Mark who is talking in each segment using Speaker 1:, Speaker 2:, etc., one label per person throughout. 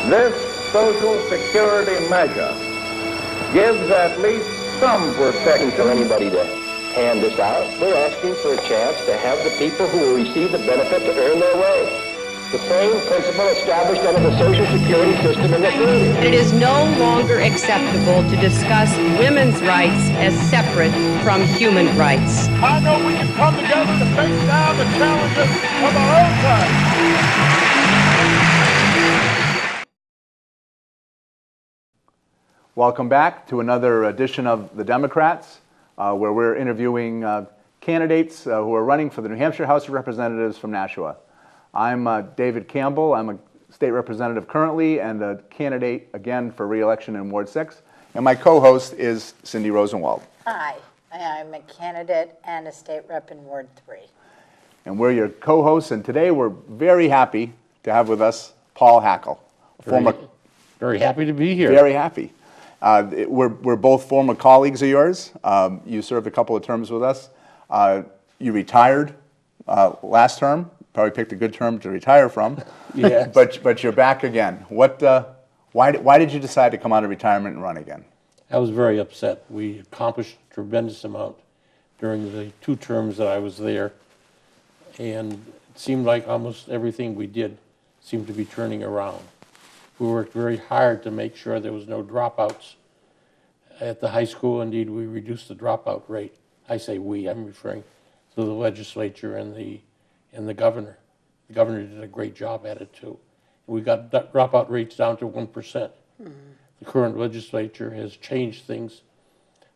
Speaker 1: This Social Security measure gives at least some protection
Speaker 2: for anybody to hand this out. We're asking for a chance to have the people who will receive the benefit to earn their way. The same principle established under the Social Security system in the 30s.
Speaker 3: It is no longer acceptable to discuss women's rights as separate from human rights.
Speaker 4: I know we can come together to face down the challenges of our own time.
Speaker 5: Welcome back to another edition of The Democrats, where we're interviewing candidates who are running for the New Hampshire House of Representatives from Nashua. I'm David Campbell. I'm a state representative currently and a candidate again for re-election in Ward 6. And my co-host is Cindy Rosenwald.
Speaker 6: Hi, I'm a candidate and a state rep in Ward 3.
Speaker 5: And we're your co-hosts, and today we're very happy to have with us Paul Hackel.
Speaker 7: Very happy to be here.
Speaker 5: Very happy. We're both former colleagues of yours. You served a couple of terms with us. You retired last term. Probably picked a good term to retire from.
Speaker 7: Yes.
Speaker 5: but you're back again. Why did you decide to come out of retirement and run again?
Speaker 7: I was very upset. We accomplished a tremendous amount during the 2 terms that I was there, and it seemed like almost everything we did seemed to be turning around. We worked very hard to make sure there was no dropouts at the high school. Indeed, we reduced the dropout rate. I say we, I'm referring to the legislature and the governor. The governor did a great job at it too. We got dropout rates down to 1%. Mm-hmm. The current legislature has changed things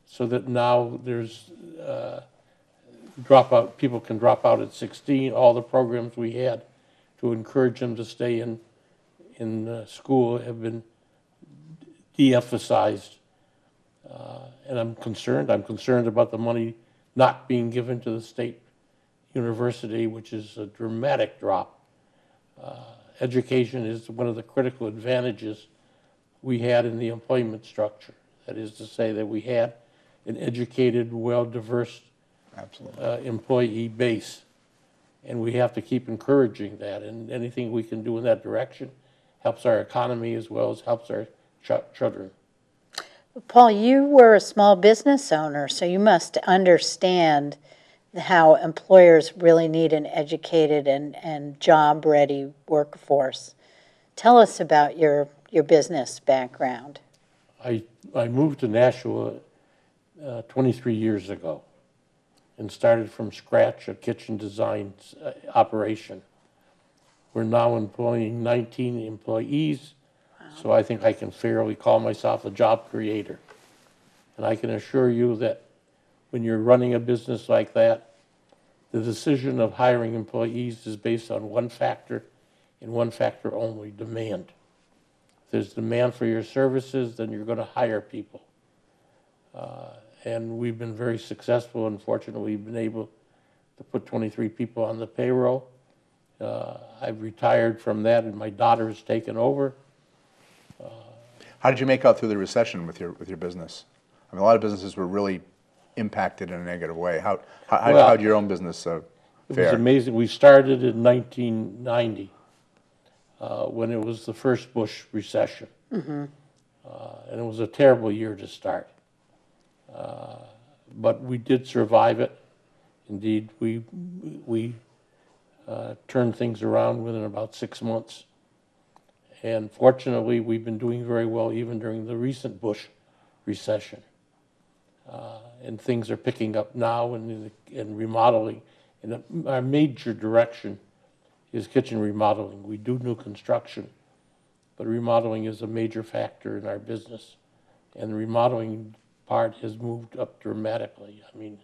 Speaker 7: so that now there's people can drop out at 16. All the programs we had to encourage them to stay in school have been de-emphasized. And I'm concerned about the money not being given to the state university, which is a dramatic drop. Education is one of the critical advantages we had in the employment structure. That is to say that we had an educated, well-diverse employee base. And we have to keep encouraging that, and anything we can do in that direction helps our economy as well as helps our children.
Speaker 6: Paul, you were a small business owner, so you must understand how employers really need an educated and job-ready workforce. Tell us about your business background.
Speaker 7: I moved to Nashua 23 years ago and started from scratch a kitchen design operation. We're now employing 19 employees, so I think I can fairly call myself a job creator. And I can assure you that when you're running a business like that, the decision of hiring employees is based on one factor and one factor only: demand. If there's demand for your services, then you're going to hire people. And we've been very successful. Unfortunately, we've been able to put 23 people on the payroll. I've retired from that, and my daughter has taken over.
Speaker 5: How did you make out through the recession with your business? I mean, a lot of businesses were really impacted in a negative way. How did your own business fare?
Speaker 7: It was amazing. We started in 1990 when it was the first Bush recession. Mm-hmm. And it was a terrible year to start. But we did survive it. Indeed, we turned things around within about 6 months. And fortunately, we've been doing very well even during the recent Bush recession. And things are picking up now and remodeling. And our major direction is kitchen remodeling. We do new construction, but remodeling is a major factor in our business. And the remodeling part has moved up dramatically. I mean,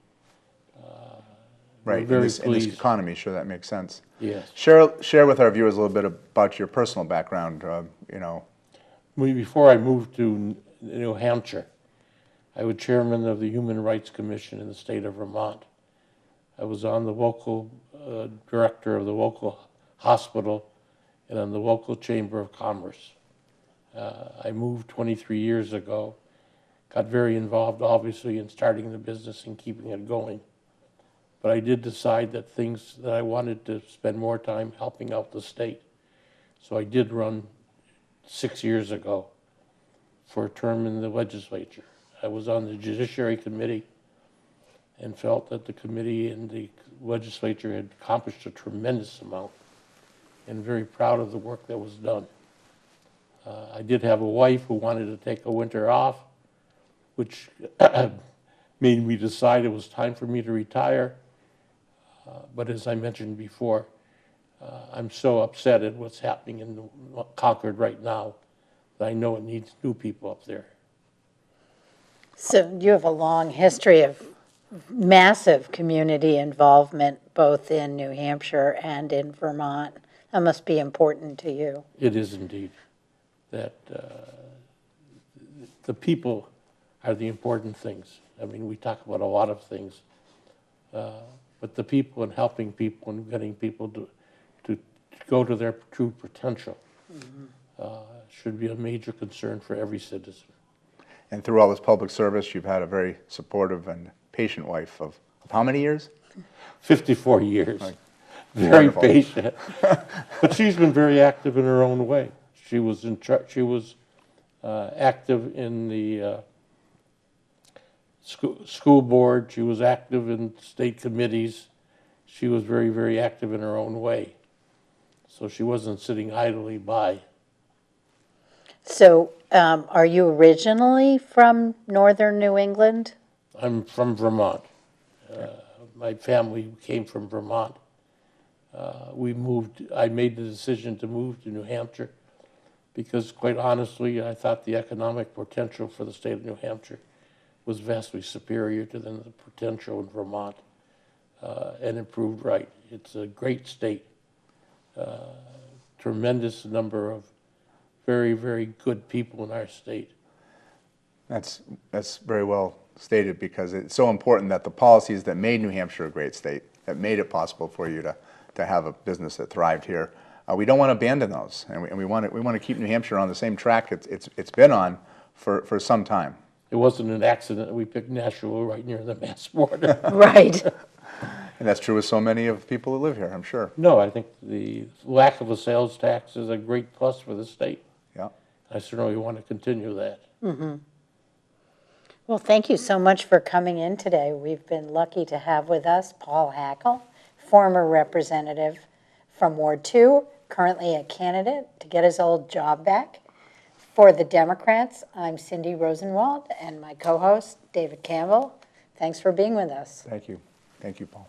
Speaker 5: right, in this economy, sure, that makes sense.
Speaker 7: Yes.
Speaker 5: Share with our viewers a little bit about your personal background,
Speaker 7: Before I moved to New Hampshire, I was chairman of the Human Rights Commission in the state of Vermont. I was on the local director of the local hospital and on the local Chamber of Commerce. I moved 23 years ago, got very involved, obviously, in starting the business and keeping it going. But I did decide that I wanted to spend more time helping out the state. So I did run 6 years ago for a term in the legislature. I was on the Judiciary Committee and felt that the committee and the legislature had accomplished a tremendous amount, and very proud of the work that was done. I did have a wife who wanted to take a winter off, which made me decide it was time for me to retire. But as I mentioned before, I'm so upset at what's happening in Concord right now that I know it needs new people up there.
Speaker 6: So you have a long history of massive community involvement, both in New Hampshire and in Vermont. That must be important to you.
Speaker 7: It is indeed. That the people are the important things. I mean, we talk about a lot of things, but the people and helping people and getting people to go to their true potential should be a major concern for every citizen.
Speaker 5: And through all this public service, you've had a very supportive and patient wife of how many years?
Speaker 7: 54 years. Very
Speaker 5: wonderful.
Speaker 7: patient. But she's been very active in her own way. She was active in the school board. She was active in state committees. She was very, very active in her own way. So she wasn't sitting idly by.
Speaker 6: So are you originally from northern New England?
Speaker 7: I'm from Vermont. My family came from Vermont. I made the decision to move to New Hampshire because, quite honestly, I thought the economic potential for the state of New Hampshire was vastly superior to the potential in Vermont, and it proved right. It's a great state, tremendous number of very, very good people in our state.
Speaker 5: That's very well stated, because it's so important that the policies that made New Hampshire a great state, that made it possible for you to have a business that thrived here, we don't want to abandon those, and we want to keep New Hampshire on the same track it's been on for some time.
Speaker 7: It wasn't an accident that we picked Nashua right near the Mass border.
Speaker 6: Right.
Speaker 5: And that's true with so many of the people who live here, I'm sure.
Speaker 7: No, I think the lack of a sales tax is a great plus for the state.
Speaker 5: Yeah.
Speaker 7: I certainly want to continue that.
Speaker 6: Mm-hmm. Well, thank you so much for coming in today. We've been lucky to have with us Paul Hackel, former representative from Ward 2, currently a candidate to get his old job back. For the Democrats, I'm Cindy Rosenwald, and my co-host, David Campbell. Thanks for being with us.
Speaker 5: Thank you. Thank you, Paul.